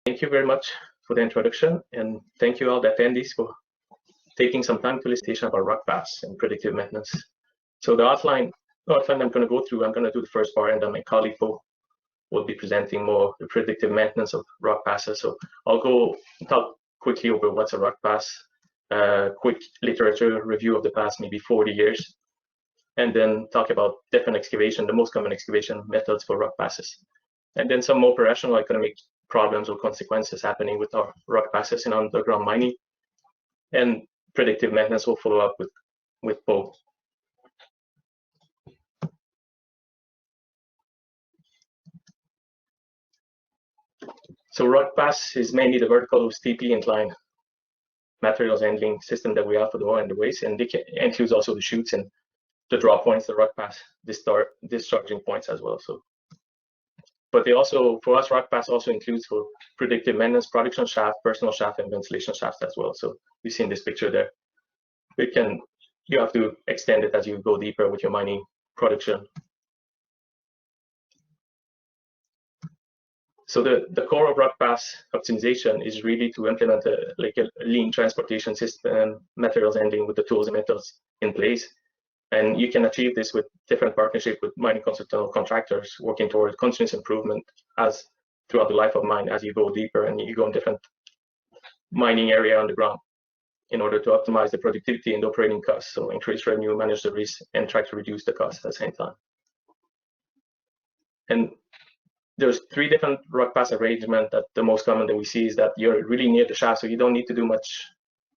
Thank you very much for the introduction, and thank you all the attendees for taking some time to listen about rock paths and predictive maintenance. So the outline I'm going to go through, I'm going to do the first part, and then my colleague Paul will be presenting more the predictive maintenance of rock passes. So I'll go talk quickly over what's a rock pass, quick literature review of the past maybe 40 years, and then talk about different excavation, the most common excavation methods for rock passes, and then some operational economic problems or consequences happening with our rock passes in underground mining, and predictive maintenance will follow up with Paul. So rock pass is mainly the vertical steeply inclined materials handling system that we have for the ore and the waste, and it includes also the chutes and the draw points, the rock pass discharging points as well. So, but they also, for us, rock pass also includes for predictive maintenance, production shaft, personal shaft, and ventilation shafts as well. So you see in this picture there, you have to extend it as you go deeper with your mining production. So the core of rock pass optimization is really to implement a lean transportation system, materials handling with the tools and methods in place. And you can achieve this with different partnerships with mining consultant contractors working towards continuous improvement as throughout the life of mine as you go deeper and you go in different mining area underground in order to optimize the productivity and the operating costs. So increase revenue, manage the risk, and try to reduce the cost at the same time. And there's 3 different rock pass arrangement that the most common that we see is that you're really near the shaft, so you don't need to do much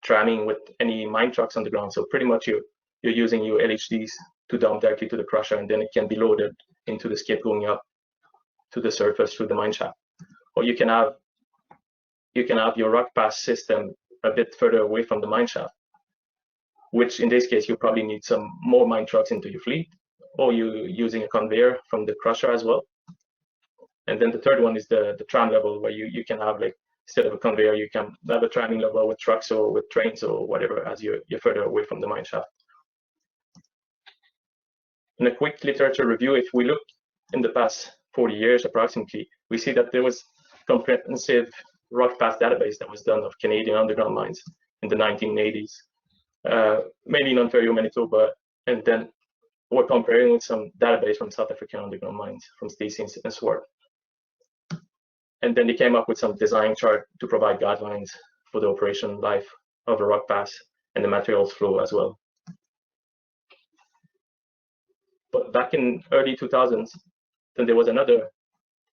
tramming with any mine trucks on the ground. So pretty much you're using your LHDs to dump directly to the crusher, and then it can be loaded into the skip going up to the surface through the mine shaft. Or you can have your rock pass system a bit further away from the mine shaft, which in this case you probably need some more mine trucks into your fleet, or you're using a conveyor from the crusher as well. And then the third one is the tram level, where you can have, like, instead of a conveyor, you can have a tramming level with trucks or with trains or whatever as you're further away from the mine shaft. In a quick literature review, if we look in the past 40 years approximately, we see that there was comprehensive rock pass database that was done of Canadian underground mines in the 1980s, mainly in Ontario, Manitoba, and then we're comparing with some database from South African underground mines from Stacey and Swart. And then they came up with some design chart to provide guidelines for the operation life of a rock pass and the materials flow as well. But back in early 2000s, then there was another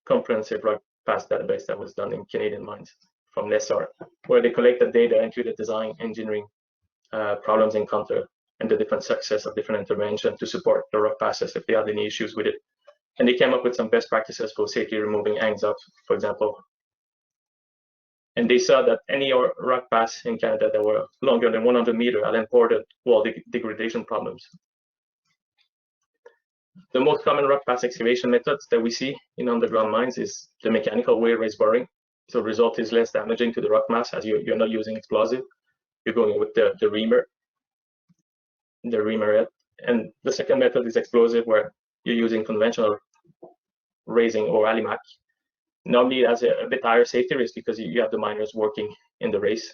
comprehensive rock pass database that was done in Canadian mines from NESAR, where they collected data into the design engineering problems encountered and the different success of different interventions to support the rock passes if they had any issues with it. And they came up with some best practices for safely removing hangs up, for example. And they saw that any rock pass in Canada that were longer than 100 meters had imported wall degradation problems. The most common rock pass excavation methods that we see in underground mines is the mechanical way raise boring. So the result is less damaging to the rock mass as you're not using explosive. You're going with the reamer head. And the second method is explosive, where you're using conventional raising or alimac. Normally it has a bit higher safety risk because you have the miners working in the race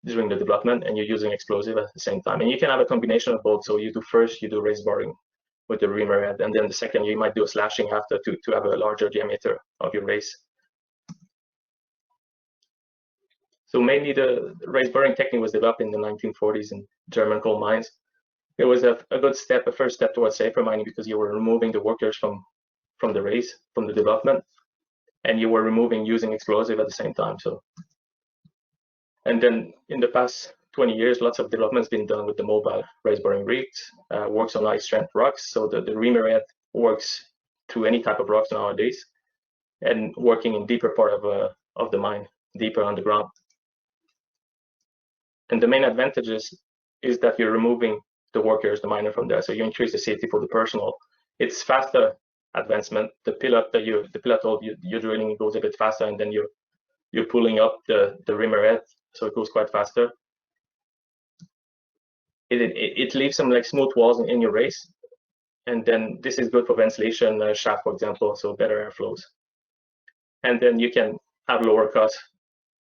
during the development and you're using explosive at the same time. And you can have a combination of both. So you do raise boring with the reamer head, and then the second you might do a slashing after to have a larger diameter of your race. So mainly the raise boring technique was developed in the 1940s in German coal mines. It was a good step, a first step towards safer mining, because you were removing the workers from the race, from the development, and you were removing using explosive at the same time. So, and then in the past 20 years, lots of developments been done with the mobile raise boring rigs, works on high strength rocks. So the reamer head works to any type of rocks nowadays, and working in deeper part of the mine, deeper underground. And the main advantages is that you're removing the workers, the miner, from there, so you increase the safety for the personnel. It's faster advancement. The pilot hole you're drilling goes a bit faster, and then you're pulling up the reamer head, so it goes quite faster. It leaves some like smooth walls in your race, and then this is good for ventilation shaft, for example, so better airflows. And then you can have lower cost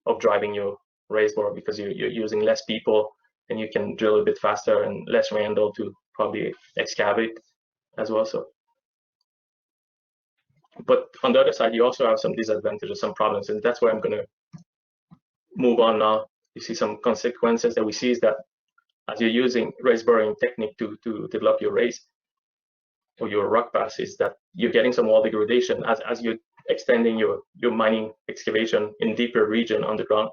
of driving your raise bore because you're using less people and you can drill a bit faster and less randall to probably excavate as well. So, but on the other side, you also have some disadvantages, some problems, and that's where I'm going to move on now. You see some consequences that we see is that as you're using raise boring technique to develop your raise or your rock pass, is that you're getting some wall degradation as you're extending your mining excavation in deeper region underground.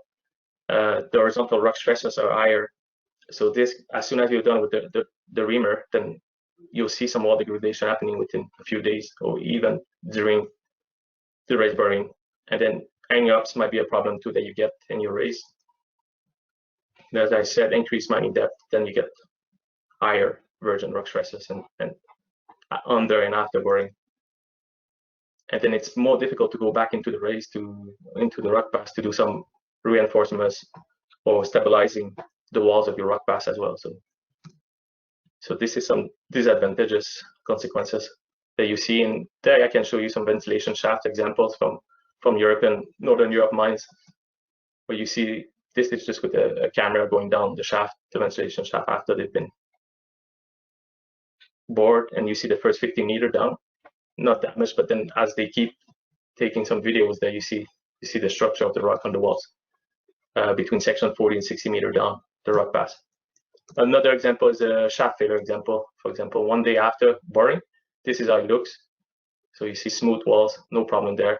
The horizontal rock stresses are higher. So this, as soon as you're done with the reamer, then you'll see some wall degradation happening within a few days or even during the raise boring. And then hang-ups might be a problem too that you get in your raise. And as I said, increased mining depth, then you get higher virgin rock stresses and under and after boring. And then it's more difficult to go back into the raise into the rock pass to do some reinforcements or stabilizing the walls of your rock pass as well. So this is some disadvantageous consequences that you see. And there I can show you some ventilation shaft examples from European, Northern Europe mines, where you see this is just with a camera going down the shaft, the ventilation shaft after they've been bored, and you see the first 50 meters down, not damaged, but then as they keep taking some videos there, you see the structure of the rock on the walls between section 40 and 60 meters down the rock pass. Another example is a shaft failure example. For example, one day after boring, this is how it looks. So you see smooth walls, no problem there.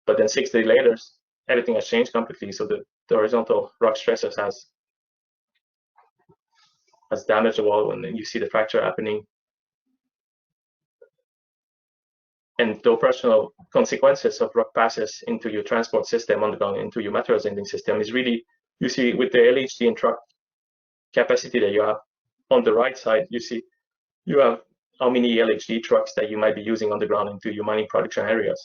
But then 6 days later, everything has changed completely. So the horizontal rock stresses has damaged the wall, and then you see the fracture happening. And the operational consequences of rock passes into your transport system underground, into your materials handling system is really, you see with the LHD and truck capacity that you have on the right side, you see you have how many LHD trucks that you might be using underground into your mining production areas.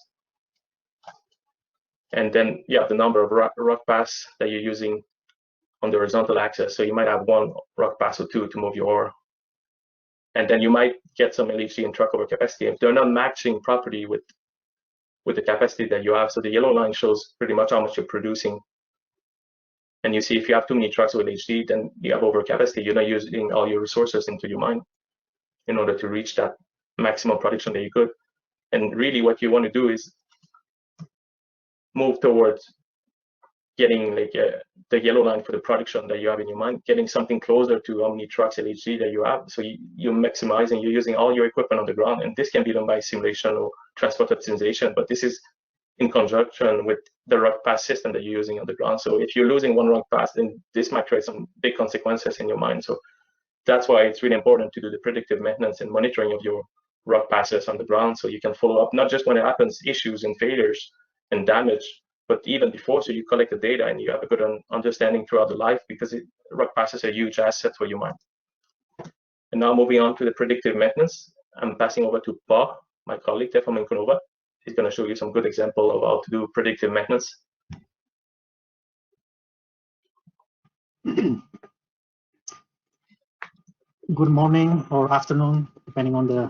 And then you have the number of rock pass that you're using on the horizontal axis. So you might have one rock pass or two to move your ore. And then you might get some LHD and truck overcapacity if they're not matching properly with the capacity that you have. So the yellow line shows pretty much how much you're producing. And you see if you have too many trucks with LHD, then you have overcapacity. You're not using all your resources into your mine in order to reach that maximum production that you could. And really what you want to do is move towards getting like the yellow line for the production that you have in your mine, getting something closer to how many trucks LHD that you have. So you're maximizing, you're using all your equipment on the ground, and this can be done by simulation or transport optimization, but this is in conjunction with the rock pass system that you're using on the ground. So if you're losing one rock pass, then this might create some big consequences in your mine. So that's why it's really important to do the predictive maintenance and monitoring of your rock passes on the ground, so you can follow up, not just when it happens, issues and failures and damage, but even before, so you collect the data and you have a good understanding throughout the life, because rock passes are a huge asset for your mine. And now moving on to the predictive maintenance, I'm passing over to Paul, my colleague there from Inconova. He's going to show you some good example of how to do predictive maintenance. Good morning or afternoon, depending on the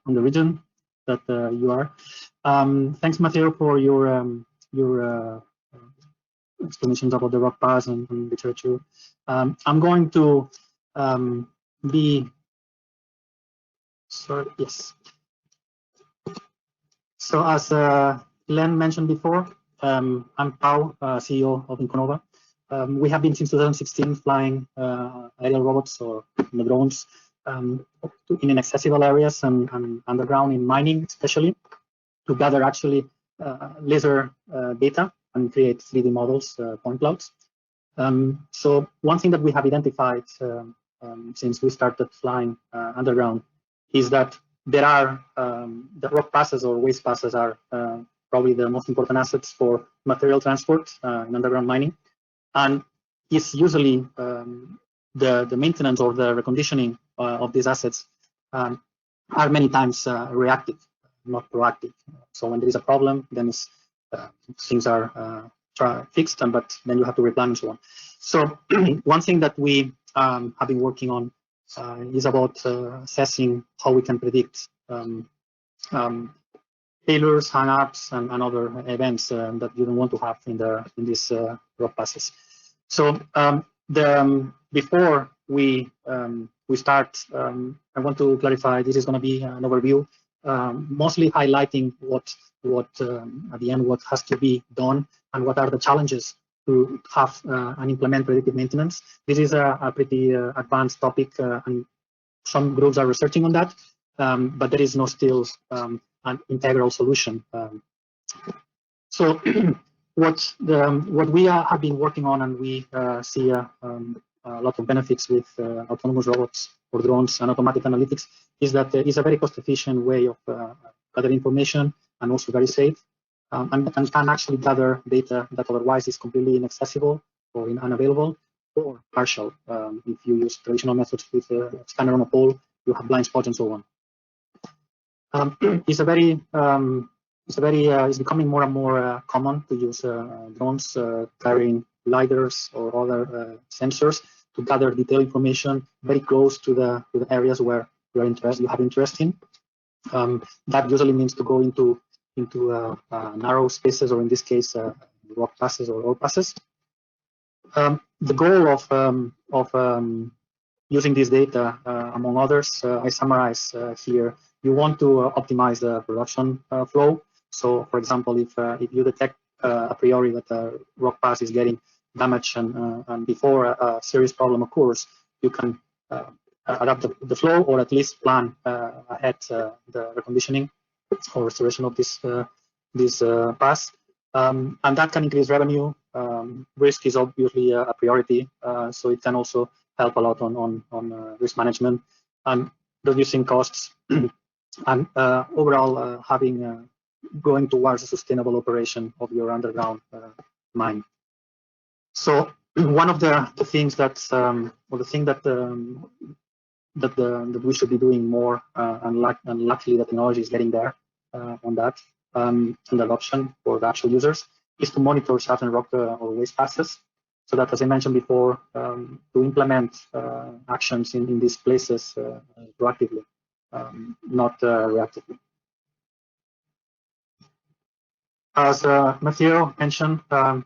region that you are. Thanks, Matteo, for your explanations about the rock pass and literature. I'm going to yes. So as Len mentioned before, I'm Pau, CEO of Inconova. We have been since 2016 flying aerial robots or drones in inaccessible areas and underground in mining, especially to gather actually laser data and create 3D models, point clouds. So one thing that we have identified since we started flying underground is that there are the rock passes or waste passes are probably the most important assets for material transport in underground mining. And it's usually the maintenance or the reconditioning of these assets are many times reactive, not proactive. So when there is a problem, then things are fixed, but then you have to replan and so on. So one thing that we have been working on is about assessing how we can predict failures, hang-ups, and other events that you don't want to have in these rock passes. So before we start, I want to clarify this is going to be an overview, mostly highlighting what at the end what has to be done and what are the challenges to have and implement predictive maintenance. This is a pretty advanced topic, and some groups are researching on that, but there is no still an integral solution. So what we have been working on, and we see a lot of benefits with autonomous robots or drones and automatic analytics, is that it's a very cost-efficient way of gathering information and also very safe, and can actually gather data that otherwise is completely inaccessible or unavailable or partial. If you use traditional methods with a scanner on a pole, you have blind spots and so on. It's becoming more and more common to use drones carrying lidars or other sensors to gather detailed information very close to the areas where you have interest in. That usually means to go into narrow spaces, or in this case, rock passes or ore passes. The goal of using this data, among others, I summarize here. You want to optimize the production flow. So, for example, if you detect a priori that a rock pass is getting damaged, and before a serious problem occurs, you can adapt the flow, or at least plan ahead the reconditioning or restoration of this pass, and that can increase revenue. Risk is obviously a priority, so it can also help a lot on risk management and reducing costs, and overall going towards a sustainable operation of your underground mine. So one of the things that we should be doing more, and luckily the technology is getting there on that, and adoption for the actual users, is to monitor shaft and rock or waste passes, so that, as I mentioned before, to implement actions in these places proactively, not reactively. As Mathieu mentioned,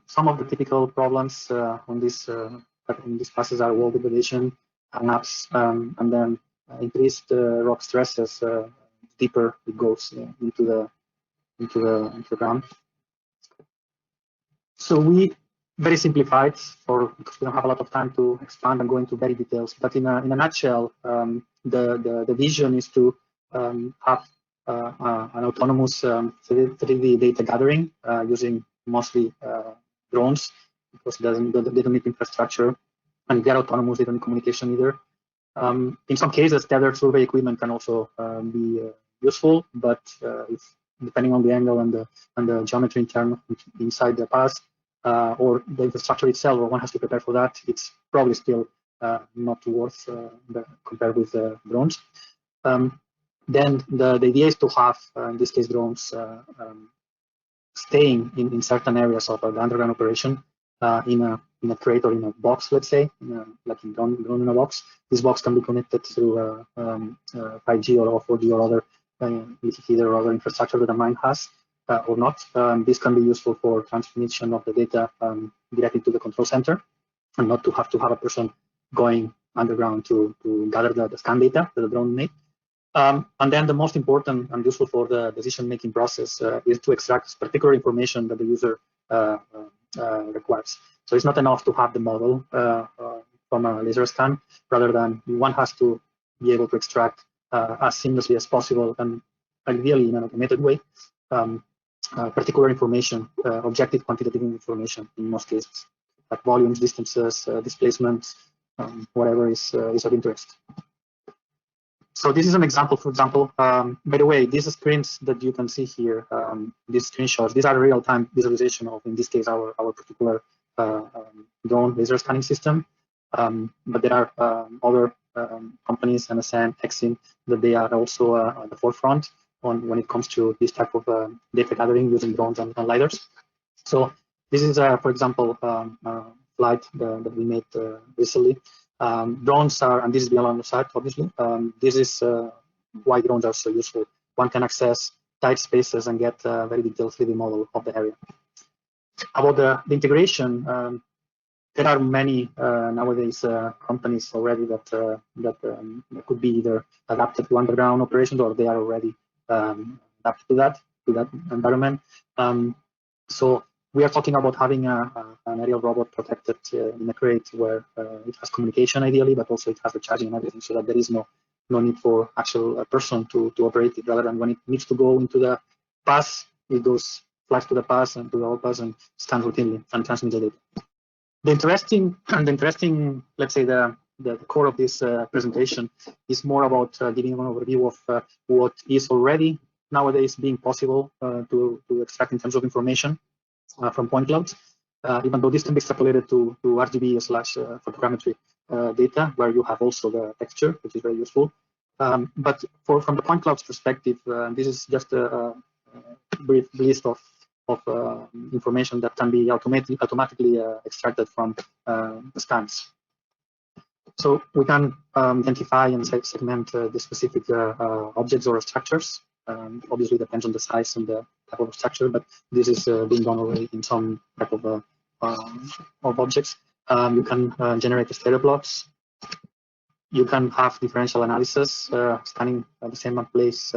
some of the typical problems in these passes are wall degradation, hang-ups, and then increased rock stresses deeper it goes into the ground. So we very simplified, because we don't have a lot of time to expand and go into very details. But in a nutshell, the vision is to have an autonomous 3D data gathering using mostly drones, because they don't need infrastructure, and they're autonomous, they don't need communication either. In some cases, tethered survey equipment can also be useful, but depending on the angle and the geometry inside the pass, or the infrastructure itself, or one has to prepare for that, it's probably still not worth compared with drones. Then the idea is to have, in this case, drones staying in certain areas of the underground operation, in a crate or in a box, let's say, like in drone in a box. This box can be connected through 5G or 4G or other either or other infrastructure that a mine has, or not. This can be useful for transmission of the data directly to the control center, and not to have a person going underground to gather the scan data that the drone made. And then the most important and useful for the decision-making process is to extract particular information that the user requires. So it's not enough to have the model from a laser scan, rather than one has to be able to extract as seamlessly as possible, and ideally in an automated way, particular information, objective quantitative information in most cases, like volumes, distances, displacements, whatever is of interest. So this is an example, for example. By the way, these screens that you can see here, these screenshots, these are real-time visualization of, in this case, our particular drone laser scanning system. But there are other companies, NSN, Exim, that they are also at the forefront when it comes to this type of data gathering using drones and lidars. So this is, for example, a flight that we made recently. Drones are, and this is beyond the site, obviously. This is why drones are so useful. One can access tight spaces and get a very detailed 3D model of the area. About the integration, there are many nowadays companies already that could be either adapted to underground operations, or they are already adapted to that environment. So we are talking about having an aerial robot protected in a crate where it has communication ideally, but also it has the charging and everything, so that there is no need for actual person to operate it. Rather than when it needs to go into the pass, it flies to the pass and to the pass and scans routinely and transmits the data. The interesting, let's say the core of this presentation is more about giving an overview of what is already nowadays being possible to extract in terms of information from point clouds, even though this can be extrapolated to RGB/photogrammetry data, where you have also the texture, which is very useful. But from the point clouds perspective, this is just a brief list of information that can be automatically extracted from the scans. So we can identify and segment the specific objects or structures. Obviously, depends on the size and the type of structure, but this is being done already in some type of objects. You can generate stereo plots. You can have differential analysis, scanning the same place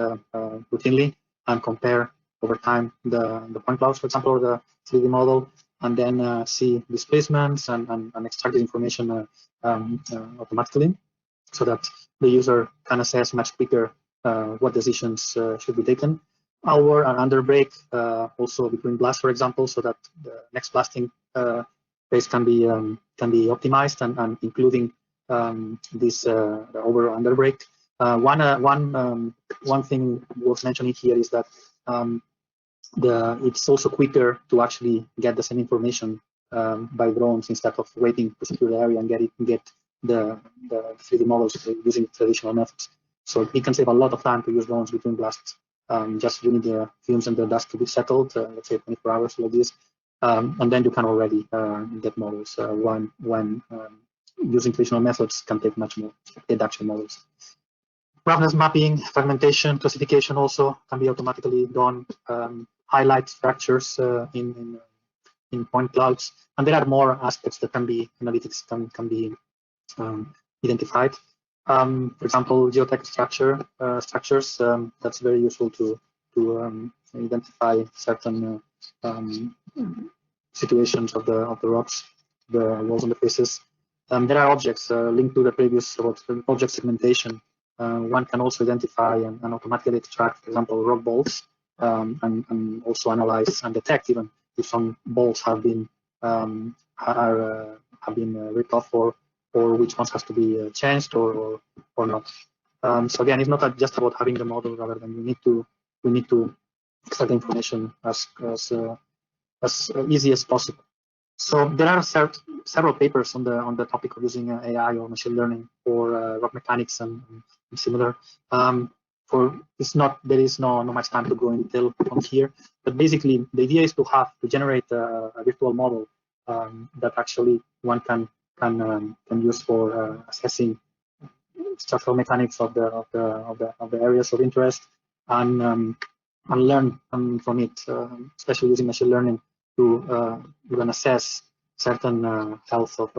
routinely and compare over time the point clouds, for example, or the 3D model, and then see displacements and extract the information automatically, so that the user can assess much quicker what decisions should be taken. Over and under break, also between blasts, for example, so that the next blasting phase can be optimized, and including this the over or under break. One thing worth mentioning here is that it's also quicker to actually get the same information by drones instead of waiting to secure the area and get the 3D models using traditional methods. So it can save a lot of time to use drones between blasts. Just you need the fumes and the dust to be settled, let's say 24 hours like this, and then you can already get models when using traditional methods can take much more, get actual models. Roughness mapping, fragmentation, classification also can be automatically done. Highlight structures in point clouds, and there are more aspects that can be analytics can be identified. For example, geotech structures. That's very useful to identify certain situations of the rocks, the walls and the faces. There are objects linked to the previous object segmentation. One can also identify and automatically extract, for example, rock bolts, and also analyze and detect even if some bolts have been ripped off, or which ones has to be changed or not. So again, it's not just about having the model, rather than we need to extract the information as easy as possible. So there are several papers on the topic of using AI or machine learning for rock mechanics and similar. There is no much time to go in detail on here, but basically the idea is to generate a virtual model that actually one can use for assessing structural mechanics of the areas of interest, and learn from it, especially using machine learning to even assess certain health of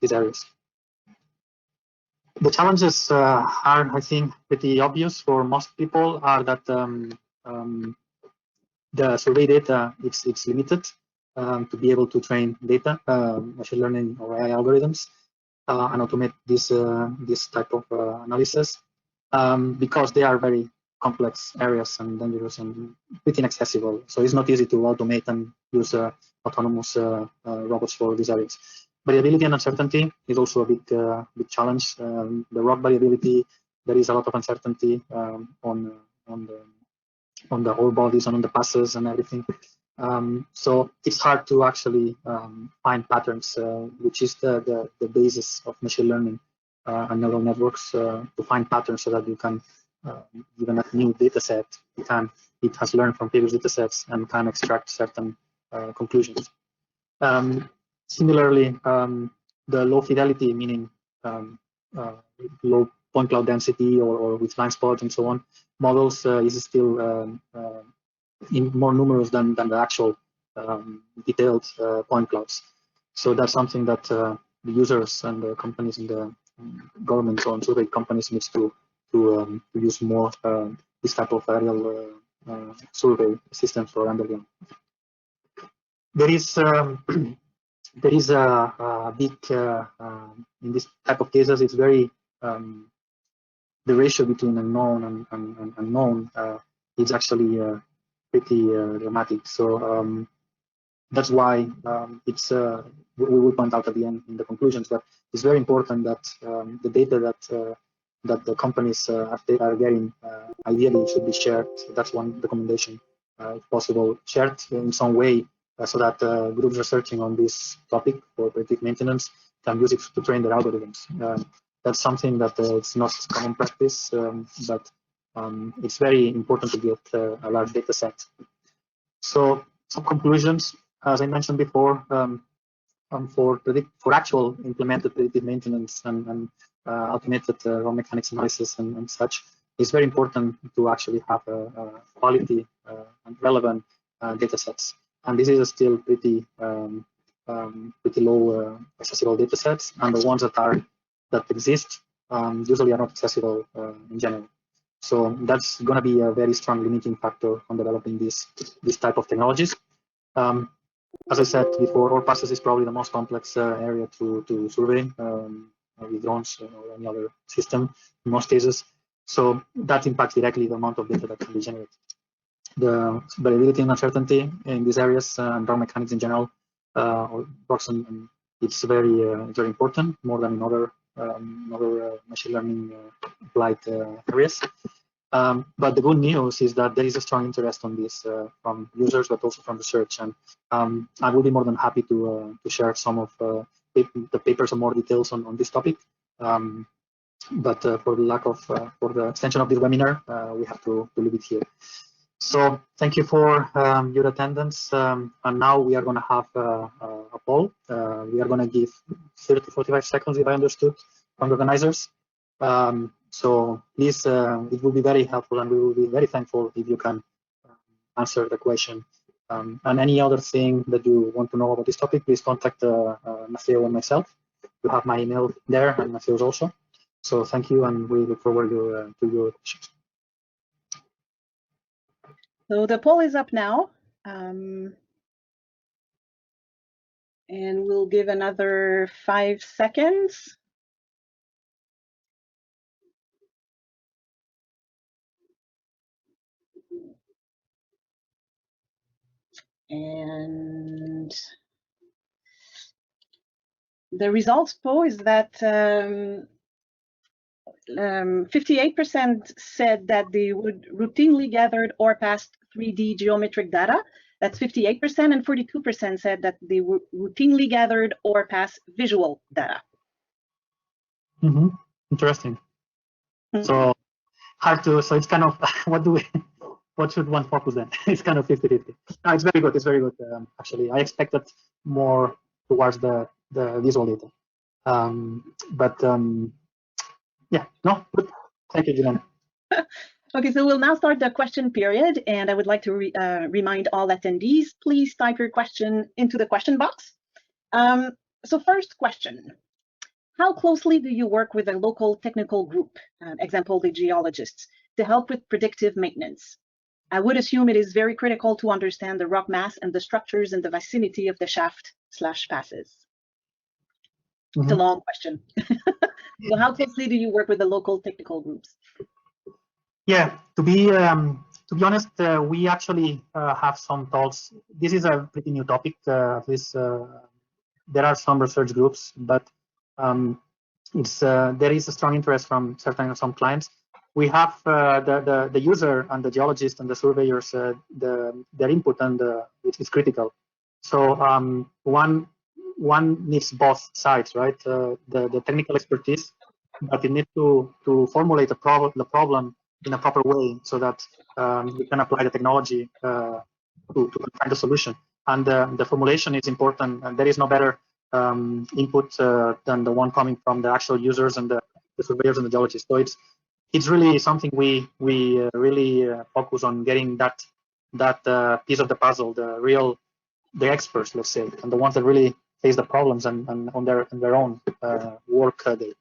these areas. The challenges are, I think, pretty obvious for most people, are that the survey data it's limited to be able to train data, machine learning or AI algorithms, and automate this type of analysis, because they are very complex areas and dangerous and pretty inaccessible. So it's not easy to automate and use autonomous robots for these areas. Variability and uncertainty is also a big challenge. The rock variability, there is a lot of uncertainty on the ore bodies and on the passes and everything. So it's hard to actually find patterns, which is the basis of machine learning and neural networks, to find patterns so that you can, given a new data set, it has learned from previous data sets and can extract certain conclusions. Similarly, the low fidelity, meaning low point cloud density or with blind spots and so on models is still more numerous than the actual detailed point clouds. So that's something that the users and the companies and the government or survey companies needs to use more this type of aerial survey systems for underground. There is there is a big in this type of cases. It's very the ratio between unknown and unknown is actually pretty dramatic. So that's why it's we will point out at the end in the conclusions that it's very important that the data that the companies are getting ideally should be shared. That's one recommendation, if possible, shared in some way so that groups researching on this topic for predictive maintenance can use it to train their algorithms. That's something that it's not common practice, but it's very important to get a large data set. So some conclusions, as I mentioned before, for actual implemented predictive maintenance and automated raw mechanics analysis and such, it's very important to actually have a quality and relevant data sets. And this is still pretty low accessible data sets, and the ones that exist usually are not accessible in general. So that's going to be a very strong limiting factor on developing this type of technologies. As I said before, all passes is probably the most complex area to survey with drones or any other system in most cases. So that impacts directly the amount of data that can be generated. The variability and uncertainty in these areas and raw mechanics in general, it's very important, more than in other machine learning applied areas. But the good news is that there is a strong interest on this from users, but also from research. And I will be more than happy to share some of the papers and more details on this topic. But for the lack of for the extension of this webinar, we have to leave it here. So thank you for your attendance. And now we are going to have a poll. We are going to give 30 to 45 seconds, if I understood, from the organizers. So please, it will be very helpful, and we will be very thankful if you can answer the question. And any other thing that you want to know about this topic, please contact Mateo and myself. You have my email there, and Mateo's also. So thank you, and we look forward to your questions. So the poll is up now, and we'll give another 5 seconds. And the results poll is that 58% said that they would routinely gathered or passed 3D geometric data. That's 58%, and 42% said that they would routinely gathered or passed visual data. Mm-hmm. Interesting. So hard to. So it's kind of what should one focus then? It's kind of 50-50. No, it's very good. It's very good. Actually, I expected more towards the visual data. Yeah, no, good. Thank you, Julian. Okay, so we'll now start the question period, and I would like to remind all attendees, please type your question into the question box. So first question, how closely do you work with a local technical group, example, the geologists, to help with predictive maintenance? I would assume it is very critical to understand the rock mass and the structures in the vicinity of the shaft/passes. Mm-hmm. It's a long question. So how closely do you work with the local technical groups? Yeah, to be honest, we actually have some talks. This is a pretty new topic. There are some research groups, but there is a strong interest from some clients. We have the user and the geologist and the surveyors. Their input and it's critical. So one needs both sides, right? The technical expertise, but you need to formulate the problem in a proper way so that you can apply the technology to find a solution. And the formulation is important, and there is no better input than the one coming from the actual users and the the surveyors and the geologists. So it's really something we really focus on getting that piece of the puzzle, the experts, let's say, and the ones that really face the problems and on their own work day.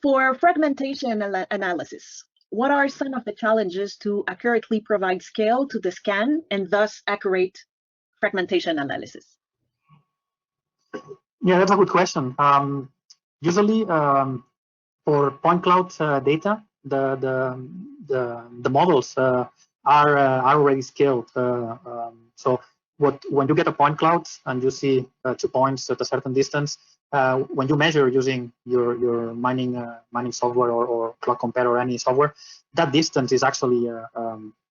For fragmentation analysis, what are some of the challenges to accurately provide scale to the scan and thus accurate fragmentation analysis? Yeah, that's a good question. Usually, for point cloud data, the models are already scaled. So when you get a point cloud and you see 2 points at a certain distance, when you measure using your mining software or cloud compare or any software, that distance is actually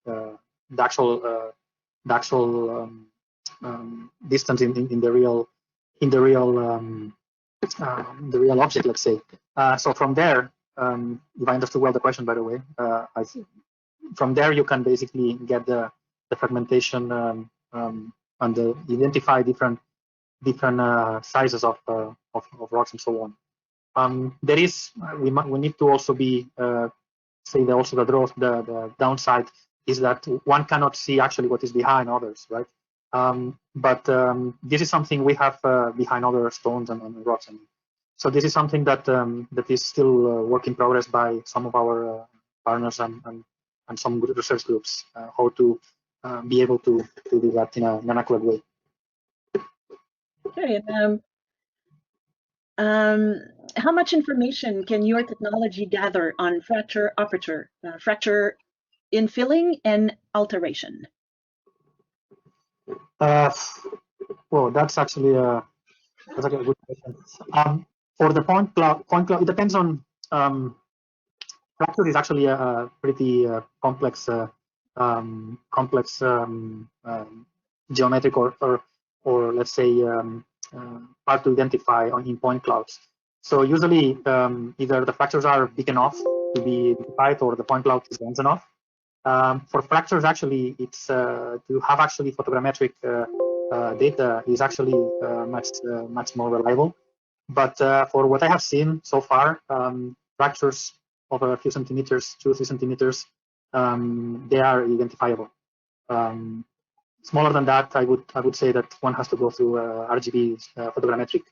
the actual distance in the real object, let's say. So from there, if I understood well the question, by the way, from there you can basically get the fragmentation and identify different sizes of rocks and so on. There is we need to also be say that also the downside is that one cannot see actually what is behind others, right? But this is something we have behind other stones and rocks. And so this is something that that is still work in progress by some of our partners and some research groups, how to be able to do that in an accurate way. Okay, how much information can your technology gather on fracture aperture, fracture infilling, and alteration? Well, that's actually a good question. For the point cloud, it depends on. Fracture is actually a pretty complex geometric or let's say hard to identify in point clouds. So usually either the fractures are big enough to be identified or the point cloud is dense enough. For fractures, actually, it's to have actually photogrammetric data is actually much more reliable. But for what I have seen so far, fractures of a few centimeters, 2-3 centimeters, they are identifiable. Smaller than that, I would say that one has to go through RGB photogrammetric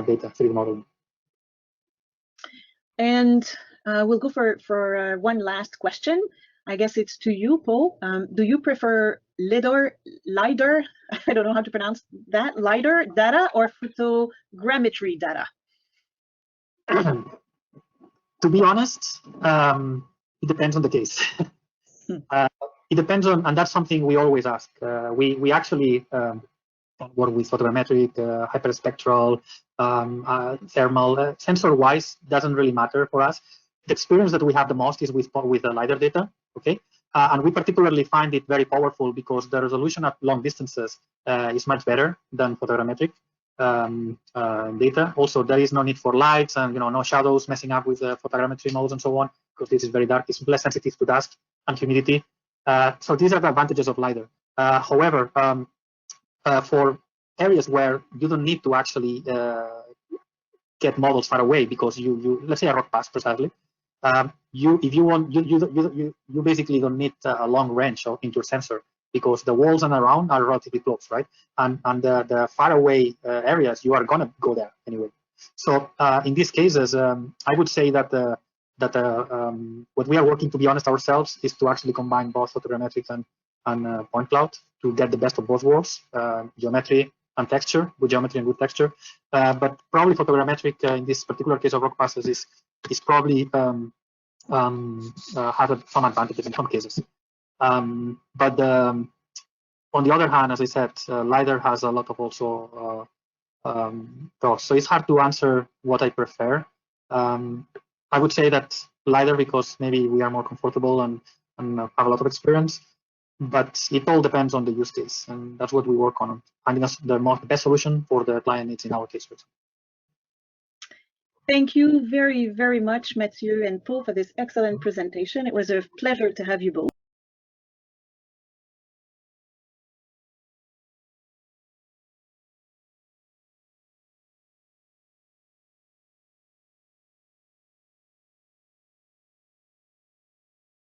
data 3D modeling. And we'll go for one last question. I guess it's to you, Paul. Do you prefer LiDAR, I don't know how to pronounce that, LiDAR data or photogrammetry data? To be honest, it depends on the case. It depends on, and that's something we always ask. We actually work with photogrammetric, hyperspectral, thermal. Sensor-wise, doesn't really matter for us. The experience that we have the most is with the LiDAR data, okay? And we particularly find it very powerful because the resolution at long distances is much better than photogrammetric data. Also, there is no need for lights and no shadows messing up with the photogrammetry modes and so on, because this is very dark. It's less sensitive to dust and humidity. So these are the advantages of LiDAR. However, for areas where you don't need to actually get models far away, because you let's say a rock pass precisely, you basically don't need a long range into your sensor, because the walls and around are relatively close, right? And the far away areas, you are gonna go there anyway. So in these cases, I would say that what we are working, to be honest, ourselves, is to actually combine both photogrammetric and point cloud to get the best of both worlds, geometry and texture, good geometry and good texture. But probably photogrammetric in this particular case of rock passes is probably has some advantages in some cases. But on the other hand, as I said, LiDAR has a lot of also pros. So it's hard to answer what I prefer. I would say that LiDAR, because maybe we are more comfortable and have a lot of experience, but it all depends on the use case, and that's what we work on, finding us the best solution for the client needs in our case. Thank you very, very much, Mathieu and Paul, for this excellent presentation. It was a pleasure to have you both.